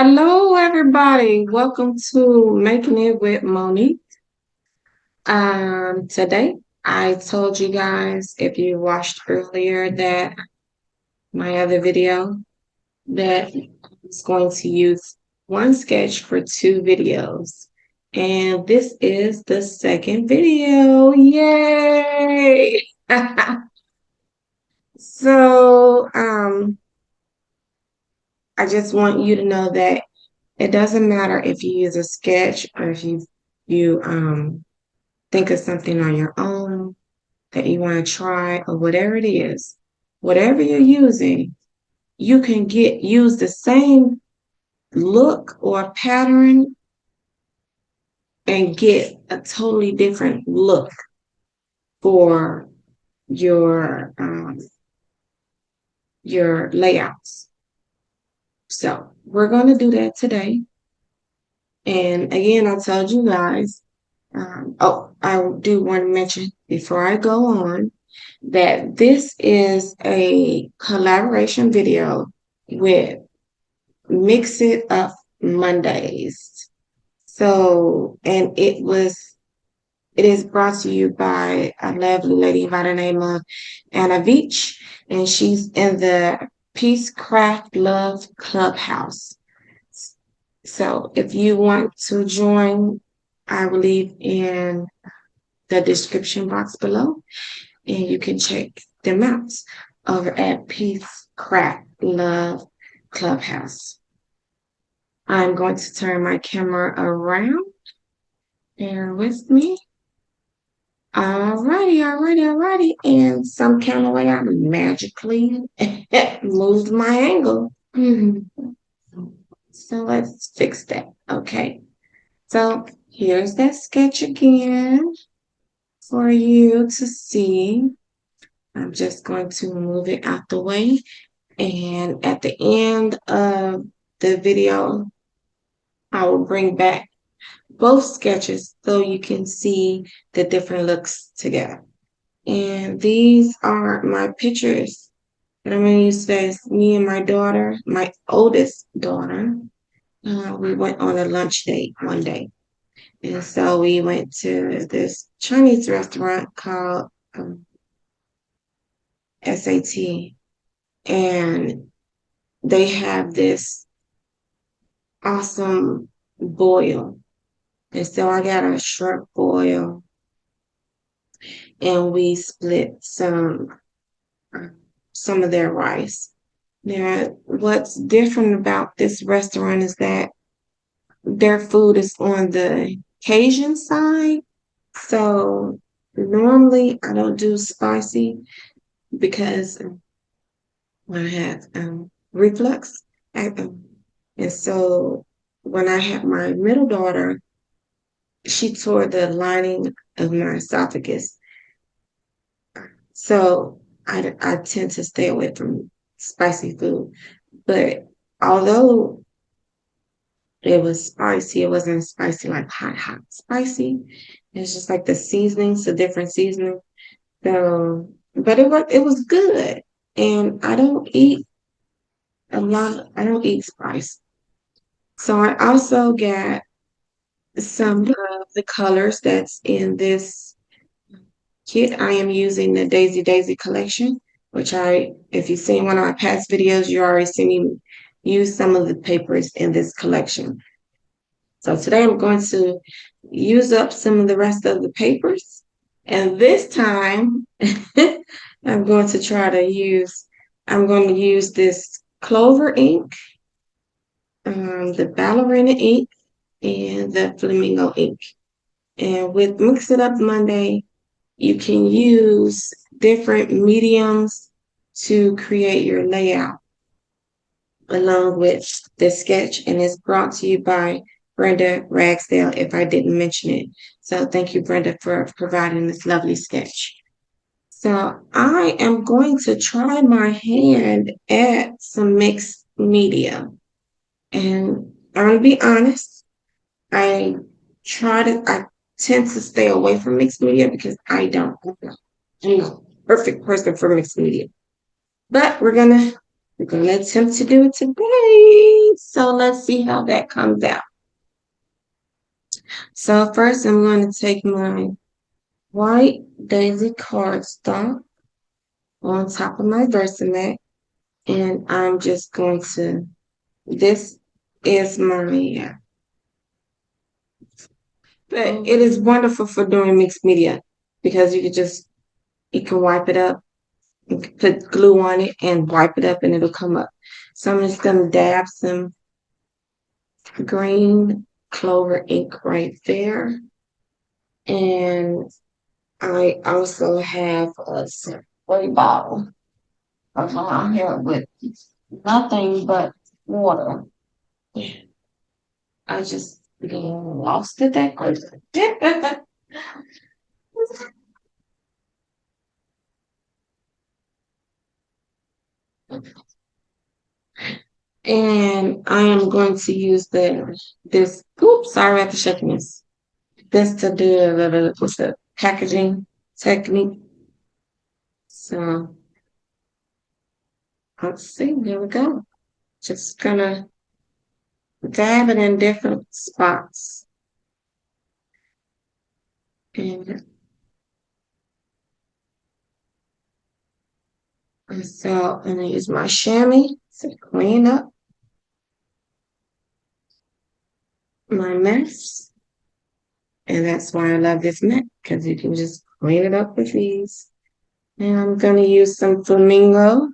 Hello, everybody. Welcome to Making It with Monique. Today I told you guys if you watched earlier that my other video that I was going to use one sketch for two videos. And this is the second video. Yay! So, I just want you to know that it doesn't matter if you use a sketch or if you think of something on your own that you want to try or whatever it is, whatever you're using, you can use the same look or pattern and get a totally different look for your your layouts. So we're going to do that today. And again, I told you guys. I do want to mention before I go on that this is a collaboration video with Mix It Up Mondays. So, and it is brought to you by a lovely lady by the name of Anna Veach, and she's in the Peace Craft Love Clubhouse. So, if you want to join, I will leave in the description box below, and you can check them out over at Peace Craft Love Clubhouse. I'm going to turn my camera around. Bear with me. Alrighty. And some kind of way I magically moved my angle. So let's fix that. Okay. So here's that sketch again for you to see. I'm just going to move it out the way. And at the end of the video, I will bring back both sketches so you can see the different looks together. And these are my pictures that I'm going to use today. It's me and my daughter, my oldest daughter. We went on a lunch date one day. And so we went to this Chinese restaurant called SAT. And they have this awesome boil. And so I got a shrimp boil, and we split some of their rice. Now, what's different about this restaurant is that their food is on the Cajun side. So normally I don't do spicy because I have reflux. And so when I had my middle daughter, she tore the lining of my esophagus. So I tend to stay away from spicy food. But although it was spicy, it wasn't spicy like hot spicy. It's just like the seasonings, the different seasonings. So, but it was good. And I don't eat spice. So I also got some of the colors that's in this kit. I am using the Daisy collection, which if you've seen one of my past videos, you already seen me use some of the papers in this collection. So today I'm going to use up some of the rest of the papers. And this time I'm going to use this Clover ink, the Ballerina ink, and the Flamingo ink. And with Mix It Up Monday, you can use different mediums to create your layout along with the sketch. And it's brought to you by Brenda Ragsdale, if I didn't mention it. So thank you, Brenda, for providing this lovely sketch. So I am going to try my hand at some mixed media. And I'm going to be honest, I tend to stay away from mixed media because I'm not a perfect person for mixed media. But we're going to We're going to attempt to do it today. So let's see how that comes out. So first I'm going to take my white daisy cardstock on top of my Versamat, and I'm just going to, this is my, but it is wonderful for doing mixed media because you can wipe it up, you can put glue on it and wipe it up and it'll come up. So I'm just going to dab some green clover ink right there. And I also have a spray bottle around here with nothing but water. I just lost it that quick. And I am going to use this. Oops, sorry about the shakiness. This to do what's the packaging technique. So let's see. Here we go. Just gonna dab it in different spots. And so I'm gonna use my chamois to clean up my mess. And that's why I love this mat, because you can just clean it up with ease. And I'm gonna use some flamingo,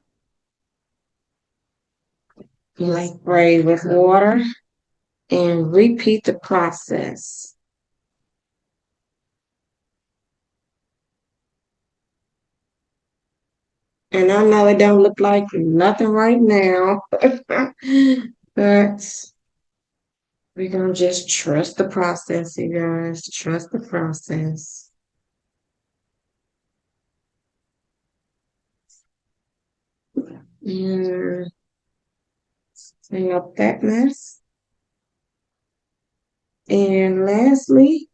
like spray with water, and repeat the process. And I know it don't look like nothing right now, but we're gonna just trust the process, you guys. Trust the process. And clean up that mess. And lastly,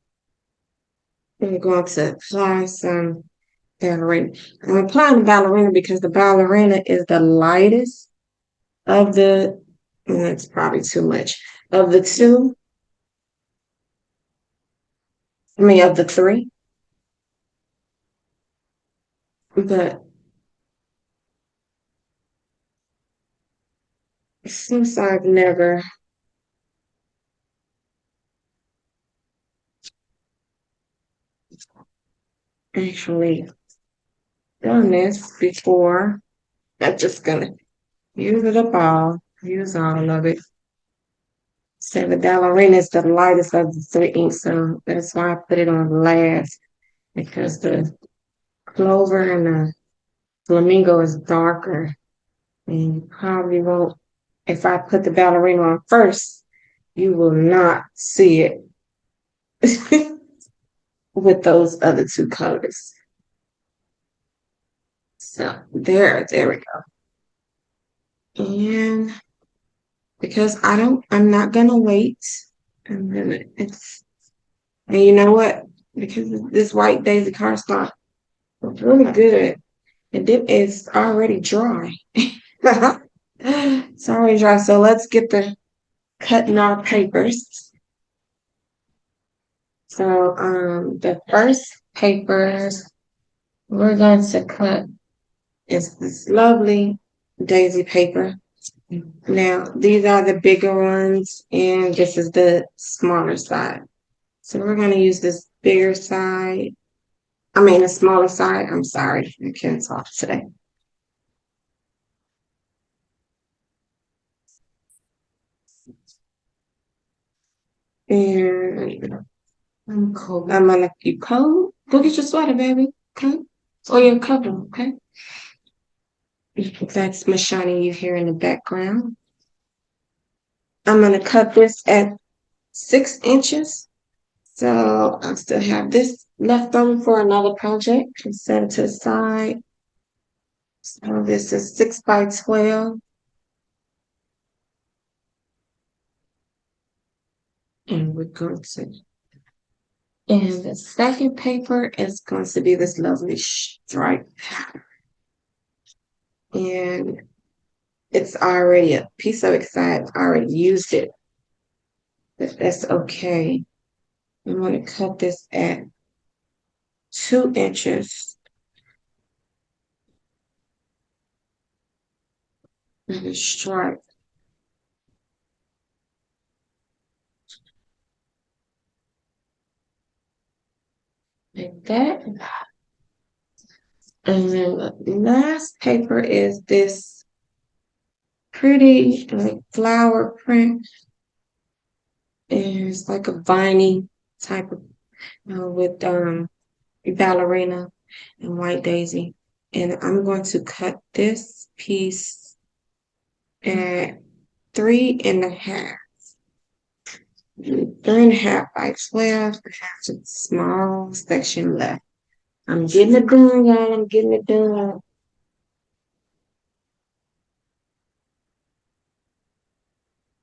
I'm going to apply some ballerina. I'm applying the ballerina because the ballerina is the lightest of the, that's probably too much, of the two, I mean, of the three. But since I've never actually done this before, I'm just gonna use it up all, use all of it. So the ballerina is the lightest of the three inks, so that's why I put it on last, because the clover and the flamingo is darker. And you probably won't, if I put the ballerina on first, you will not see it with those other two colors. So there we go. And because I'm not gonna wait. And then and you know what? Because this white daisy cardstock is really good. It's already dry. It's already dry. So let's get the cutting our papers. So the first paper we're going to cut is this lovely daisy paper. Now these are the bigger ones, and this is the smaller side. So we're going to use this bigger side. I mean, the smaller side. I'm sorry, I can't talk today. And I'm cold. I'm gonna you cold. Go get your sweater, baby. Okay, or your cover. Okay. That's my shiny you hear in the background. I'm gonna cut this at 6 inches. So I still have this left over for another project. And set it to the side. So this is 6 by 12. And we're going to, and the second paper is going to be this lovely stripe pattern. And it's already a piece of excited. I already used it. But that's okay. I'm going to cut this at 2 inches and a stripe like that. And then the last paper is this pretty like flower print. And it's like a viney type of with ballerina and white daisy. And I'm going to cut this piece at 3.5. 3.5 by 12. I have a small section left. I'm getting it done, y'all. I'm getting it done.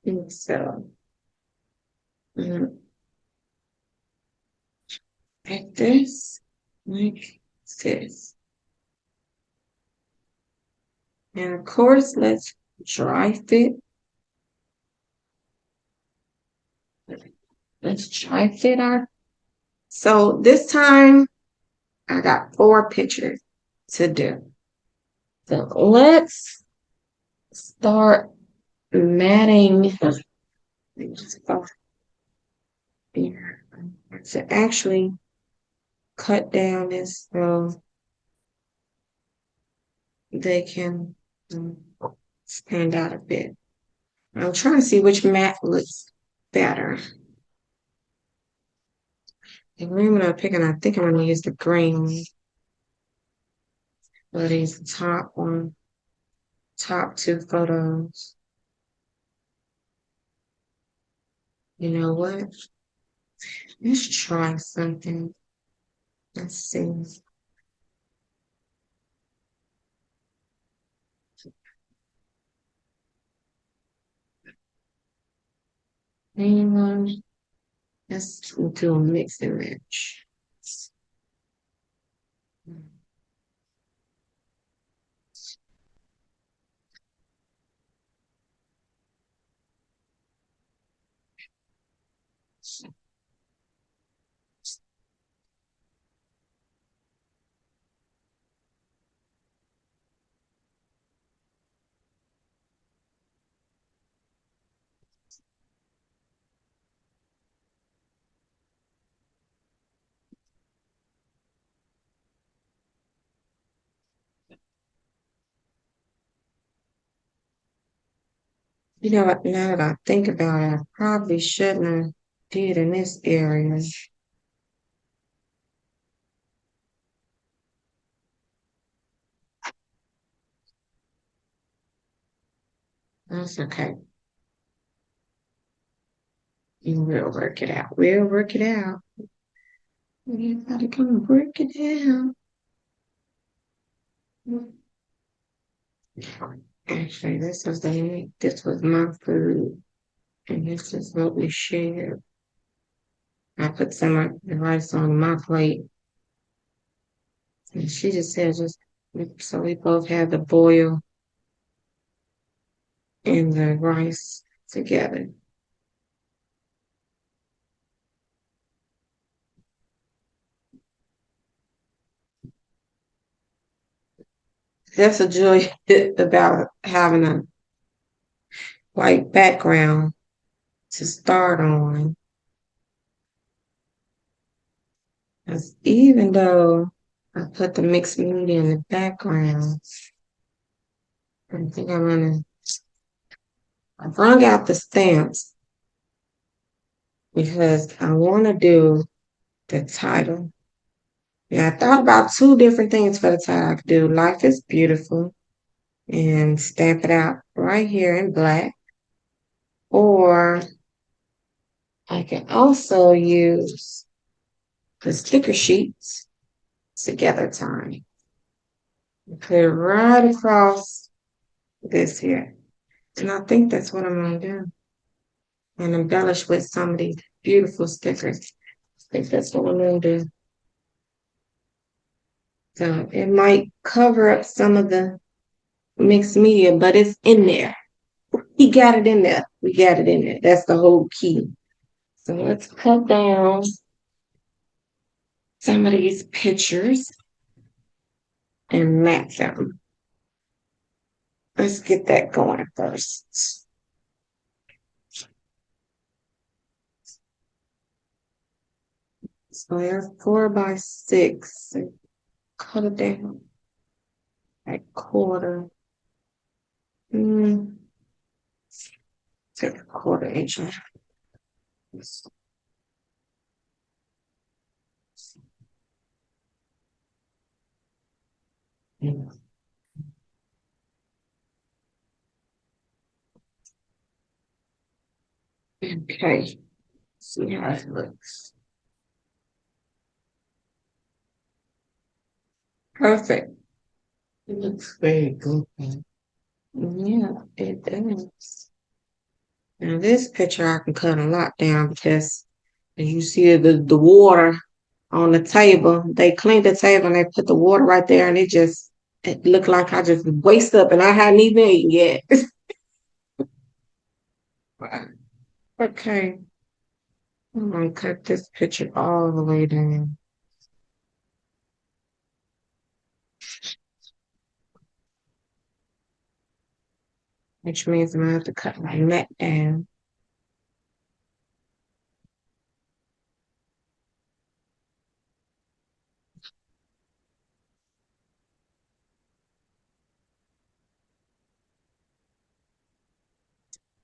And so, mm, like this, like this. And of course, let's dry fit. Let's dry fit our. So this time, I got 4 pictures to do. So let's start matting. To actually cut down this so they can stand out a bit. I'm trying to see which mat looks better. The green one I'm picking, I think I'm going to use the green one. For these top 2 photos. You know what? Let's try something. Let's see. Anyone? Let's do a mix and match. You know what? Now that I think about it, I probably shouldn't have did in this area. That's okay. You will work it out. We'll work it out. We gotta come work it out. Actually, this was my food, and this is what we shared. I put some of the rice on my plate, and she just said just so we both had the boil and the rice together. That's a joy about having a white background to start on. Because even though I put the mixed media in the background, I think I brung out the stamps because I want to do the title. Yeah, I thought about 2 different things for the title. I could do Life is Beautiful and stamp it out right here in black. Or I can also use the sticker sheets together time. Put it right across this here. And I think that's what I'm going to do. And embellish with some of these beautiful stickers. I think that's what I'm going to do. So it might cover up some of the mixed media, but it's in there. He got it in there. We got it in there. That's the whole key. So let's cut down some of these pictures and map them. Let's get that going first. So there's 4 by 6. Cut it down a quarter. Mm, take a quarter inch off. Okay, see how it looks. Perfect. It looks very good. Yeah, it does. Now this picture I can cut a lot down because you see the water on the table. They cleaned the table and they put the water right there and it looked like I just waste up and I hadn't even eaten yet. Okay, I'm gonna cut this picture all the way down, which means I'm gonna have to cut my neck down.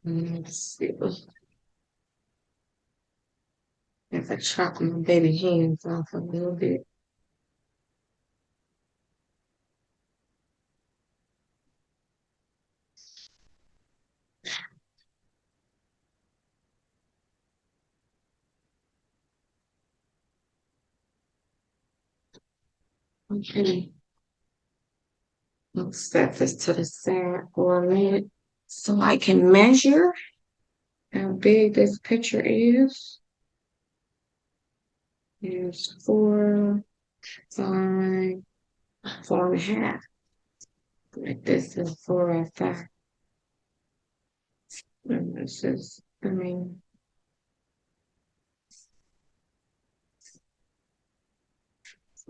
Let's see if I chop my baby hands off a little bit. Okay, let's set this to the side for a minute so I can measure how big this picture is. Here's 4, 5, 4.5. Like this is 4 or 5. And this is, I mean,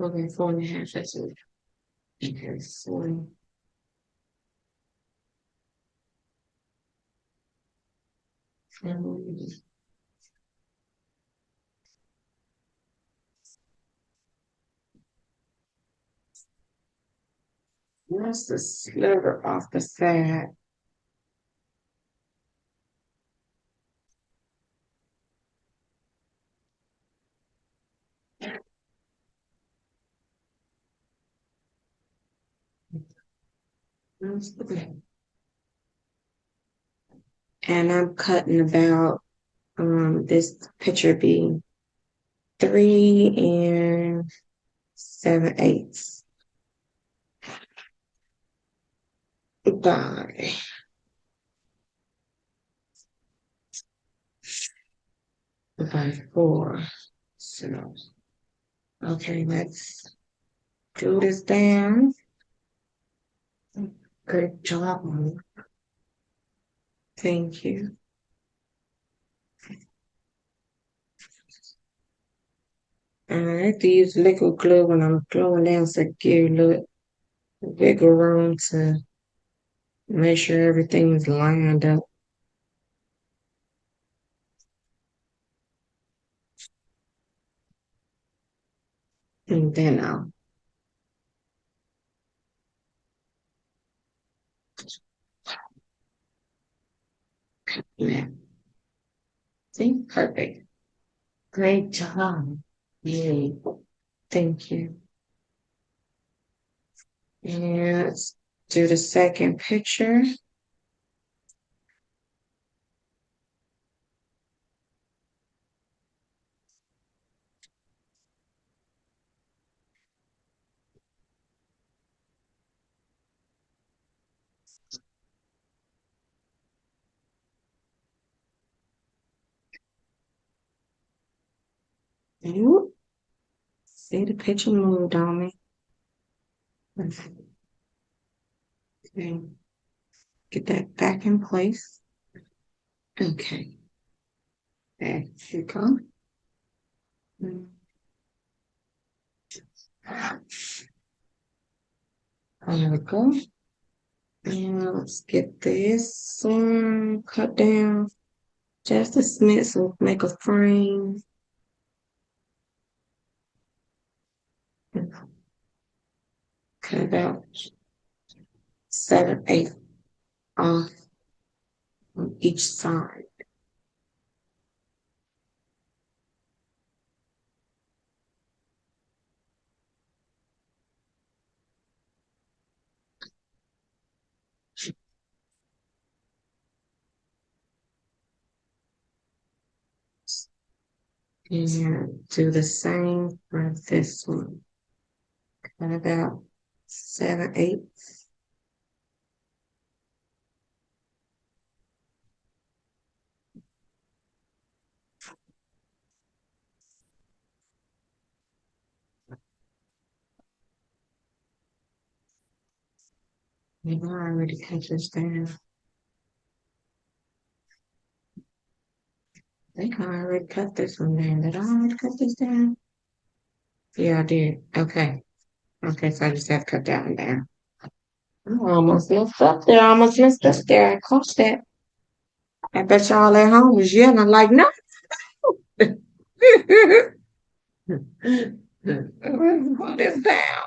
okay, 4.5. That's it. Okay, 4. Um, where's the sliver off the side? And I'm cutting about this picture being 3 and 7/8 by 4. So okay, let's glue this down. Good job, Mom. Thank you. And I like to use liquid glue when I'm gluing down so it gives a little wiggle room to make sure everything's lined up. And then I'll, yeah, see, perfect. Great job. Yay. Thank you. And let's do the second picture. Whoop. See the picture moved on me. And get that back in place. Okay. There you go. There we go. And let's get this one cut down just a smidge so make a frame. Cut about 7/8 off on each side. And do the same for this one. Cut about 7/8. Maybe I already cut this down. I think I already cut this one down. Did I already cut this down? Yeah, I did. Okay. Okay, so I just have to cut that one down. I almost messed up there. I almost messed up there. I caught that. I bet y'all at home was yelling like, no. Let's put this down.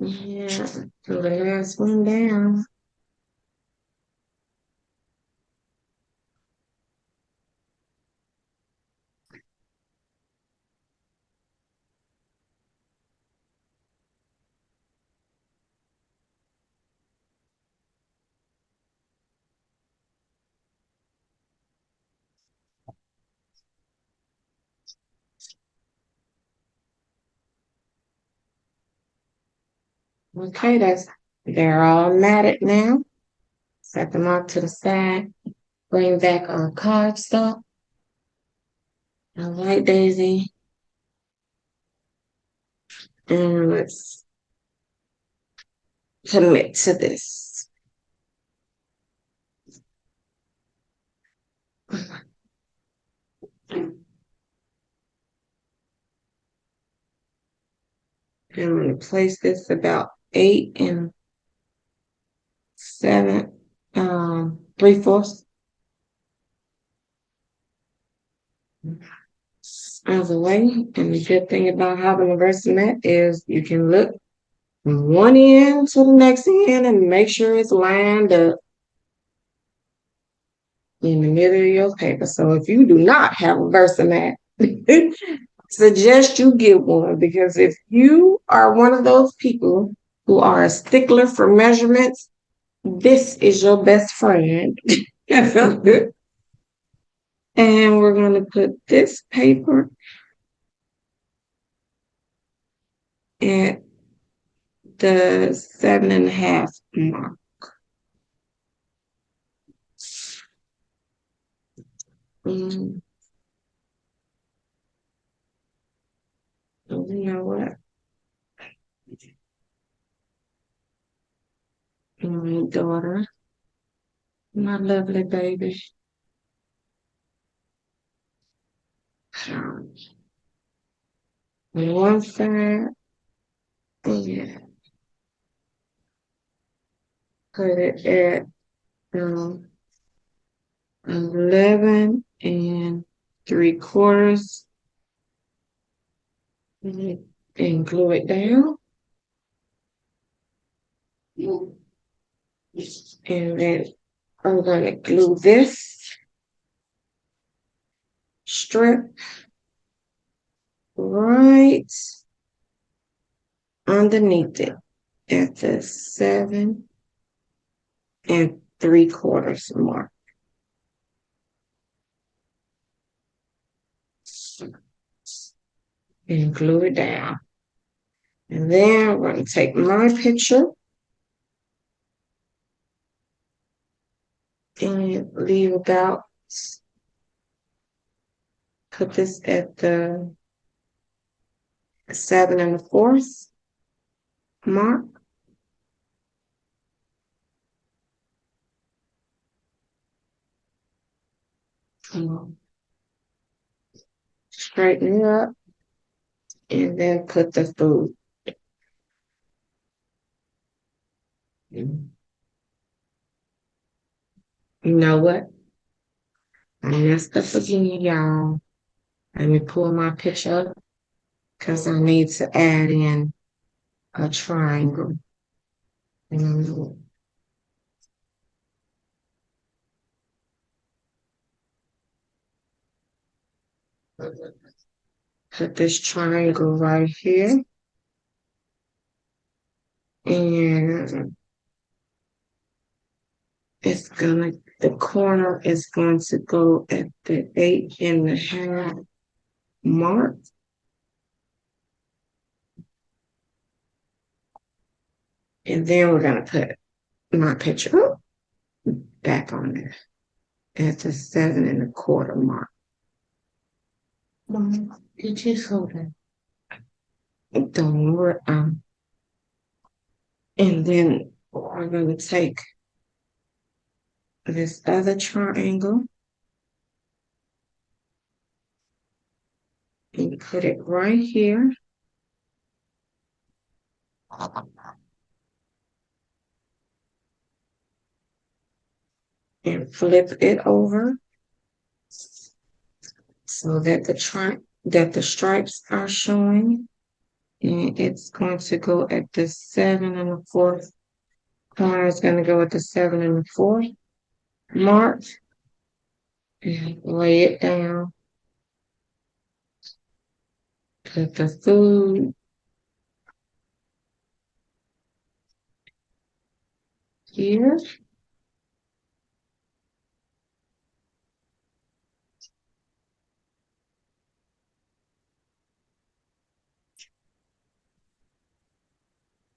Yeah, put the last one down. Okay, they're all matted now. Set them off to the side. Bring back our cardstock. All right, Daisy. And let's commit to this. I'm going to place this about 8 and 7, 3/4 of the way. And the good thing about having a Versamat is you can look from one end to the next end and make sure it's lined up in the middle of your paper. So if you do not have a Versamat, suggest you get one because if you are one of those people who are a stickler for measurements, this is your best friend. And we're going to put this paper at the 7.5 mark. Mm, you know what? My daughter, my lovely baby. On one side, yeah, put it at 11 3/4 and glue it down. And then I'm going to glue this strip right underneath it at the 7 3/4 mark. And glue it down. And then I'm going to take my picture leave about, put this at the 7 1/4 mark. Straighten it up and then put the food. You know what? I messed up again, y'all. Let me pull my picture up because I need to add in a triangle. And put this triangle right here. And the corner is going to go at the 8 1/2 mark. And then we're going to put my picture back on there at the 7 1/4 mark. Mom, did you hold it? Don't worry. And then we're going to take this other triangle and put it right here. And flip it over so that the stripes are showing. And it's going to go at the 7 1/4 corner. It's going to go at the 7 1/4 mark. And lay it down. Put the food here.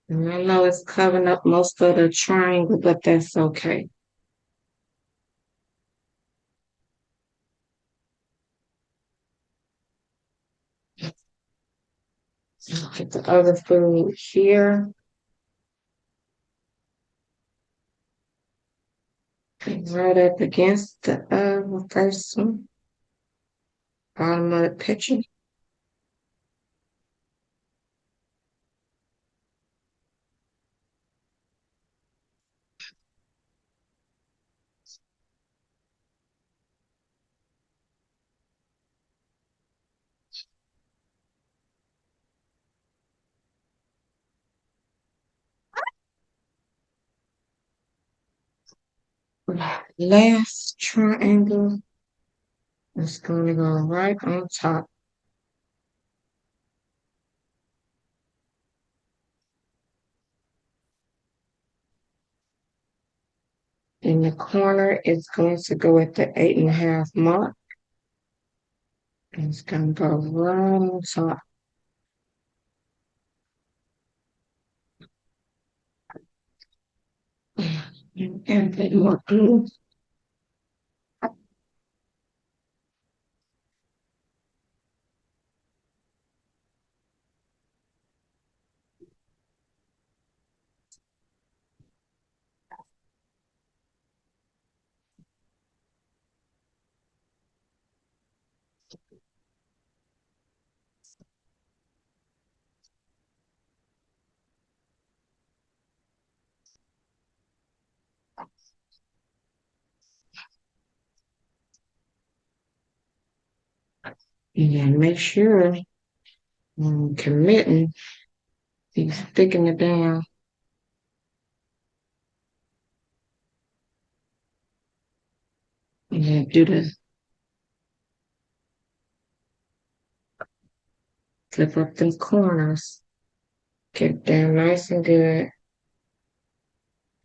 And I know it's covering up most of the triangle, but that's okay. Put the other food here. Right up against the first one. Bottom of the picture. Last triangle is going to go right on top. In the corner, it's going to go at the 8 1/2 mark. And it's going to go right on top. And put more glue. And make sure when committing, you sticking it down. And do the flip up them corners. Get them nice and good.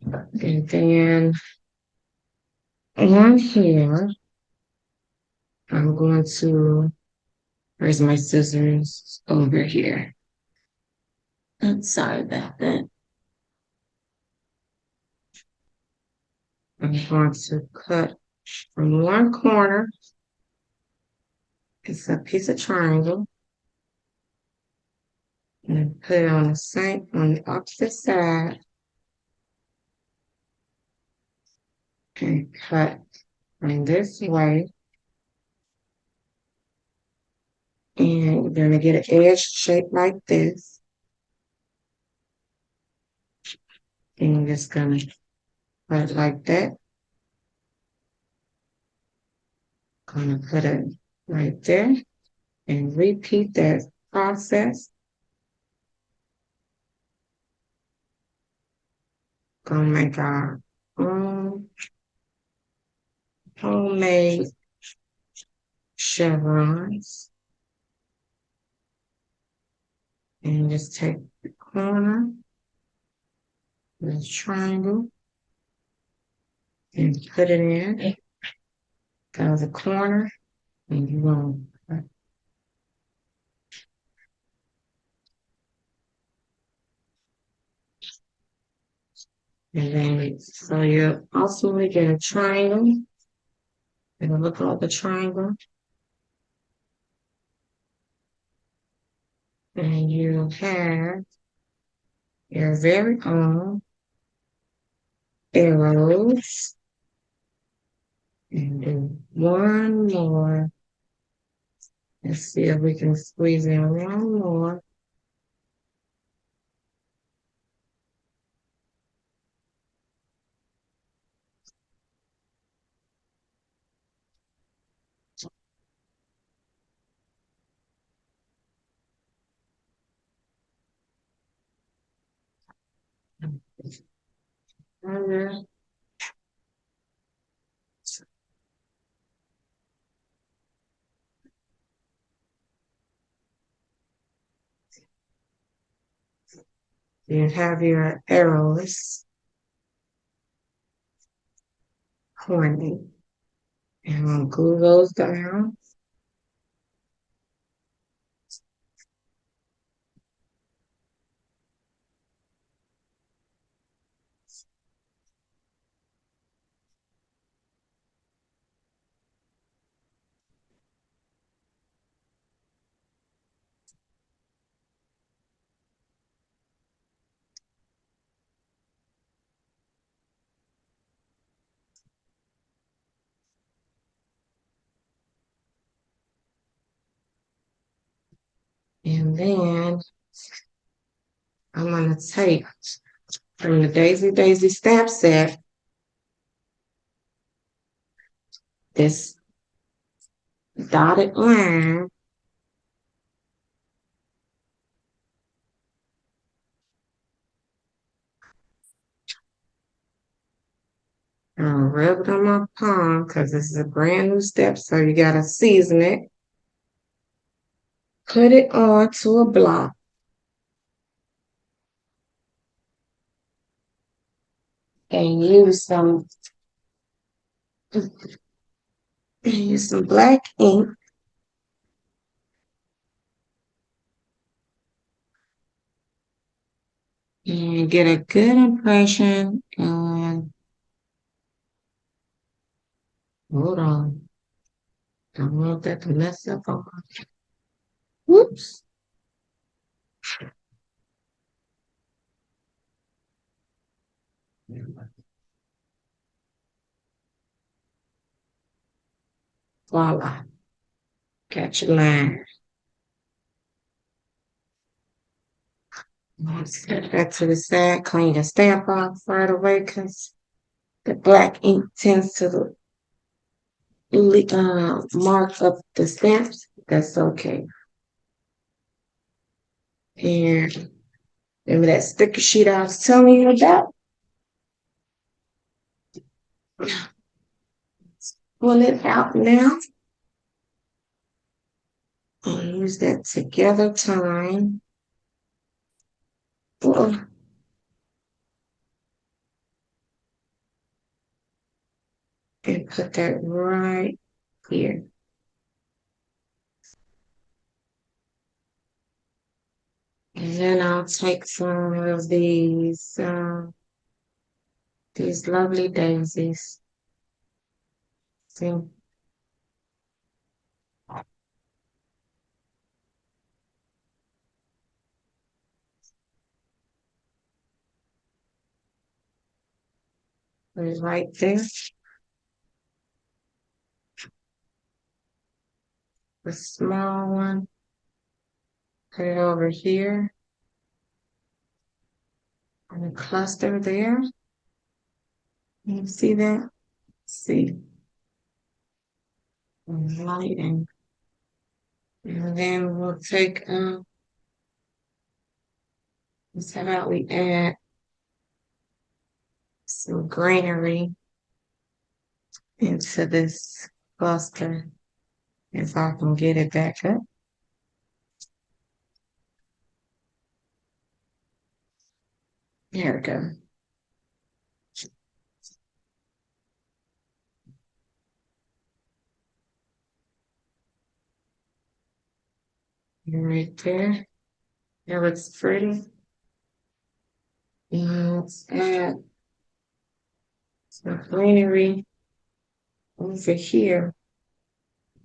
And then on here, I'm going to, where's my scissors? Over here. I'm sorry about that. I'm going to cut From one corner, it's a piece of triangle. And put it on the same, on the opposite side. And cut in this way. And you're going to get an edge shaped like this. And you're just going to put it like that. Gonna put it right there and repeat that process. Gonna make our own homemade chevrons. And just take the corner, this triangle, and put it in. Go to the corner, and you want and then so you also get a triangle. And look like the triangle. And you have your very own arrows. And do one more. Let's see if we can squeeze in one more. Okay. You have your arrows pointing. And we'll glue those down. And then I'm going to take from the Daisy Daisy stamp set this dotted line and I'll rub it on my palm because this is a brand new step, so you got to season it. Put it onto a block. And use some black ink. And get a good impression. And hold on. Don't want that to mess up on. Whoops. Voila. Catch a line. Set that to the side. Clean your stamp off right away because the black ink tends to mark up the stamps. That's okay. And remember that sticker sheet I was telling you about? Pull it out now. And use that together time. Oh, and put that right here. And then I'll take some of these lovely daisies. See, put it right there. The small one, put it over here. And a cluster there. You see that? See, lighting. And then we'll take, let's how about we add some greenery into this cluster. If I can get it back up. There we go. Right there. That looks pretty. And let's add some greenery over here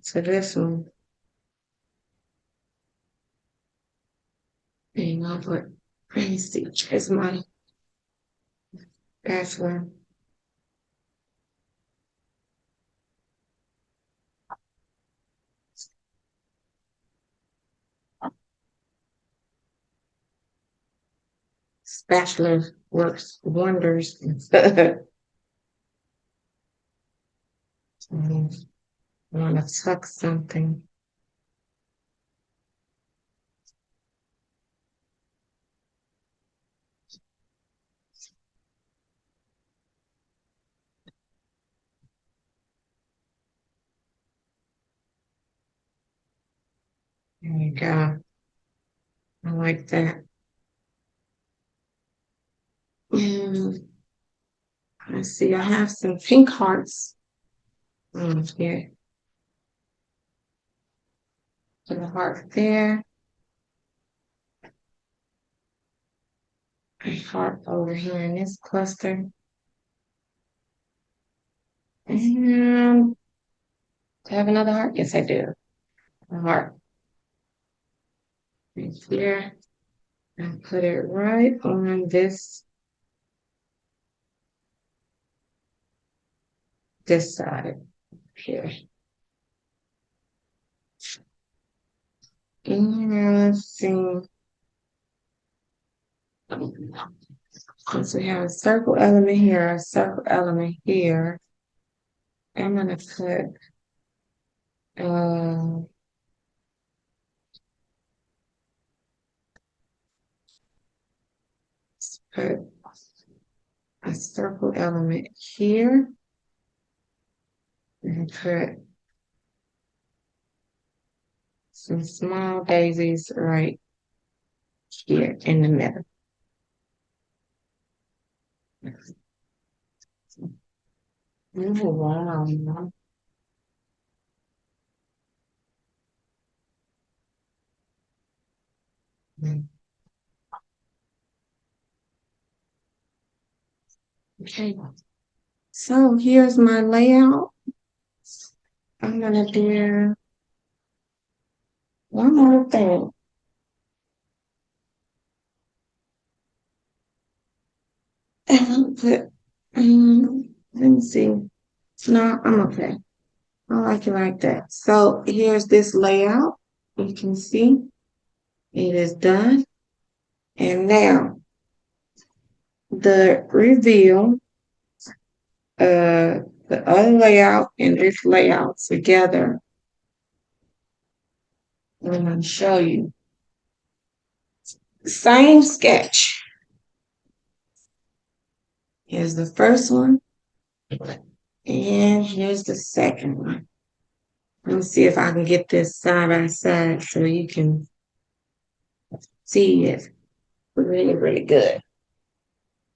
to this one. And I'll put, let me see, here's my bachelor. Spatula works wonders. I want to tuck something. There you go. I like that. And let's see, I have some pink hearts. Here. Put a heart there. A heart over here in this cluster. And do I have another heart? Yes, I do. A heart right here. And put it right on this side here. And let's see. Since we have a circle element here, a circle element here, I'm gonna uh, put a circle element here and put some small daisies right here in the middle. Oh, wow. Okay, so here's my layout. I'm gonna do one more thing. And I'll put, let me see. No, I'm okay. I like it like that. So here's this layout. You can see it is done. And now the reveal, the other layout and this layout together. I'm going to show you. Same sketch. Here's the first one. And here's the second one. Let me see if I can get this side by side so you can see it really, really good.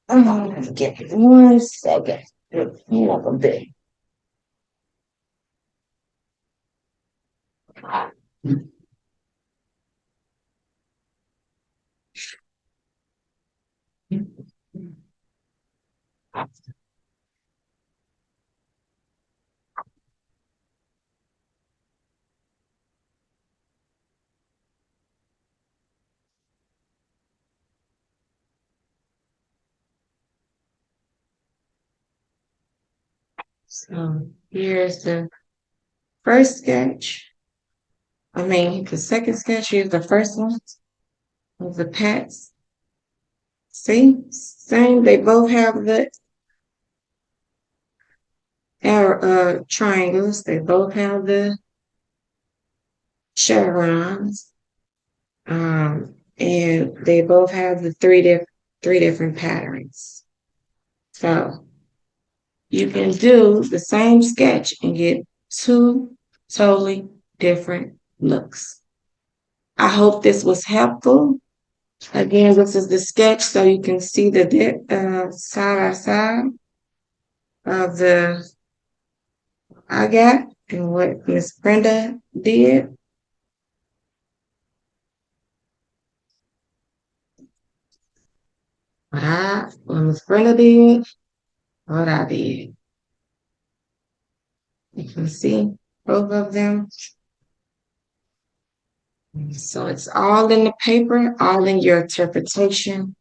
I'm gonna give it 1 second. Look a bit. So here's the first sketch. The second sketch. Here's the first one of the pets. See, same. They both have the triangles. They both have the chevrons. And they both have the three different patterns. So you can do the same sketch and get two totally different looks. I hope this was helpful. Again, this is the sketch so you can see the side by side of the I got and what Miss Brenda did. What Miss Brenda did, what I did. You can see both of them. So it's all in the paper, all in your interpretation.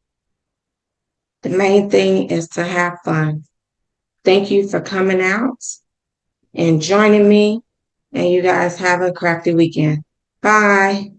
The main thing is to have fun. Thank you for coming out and joining me. And you guys have a crafty weekend. Bye.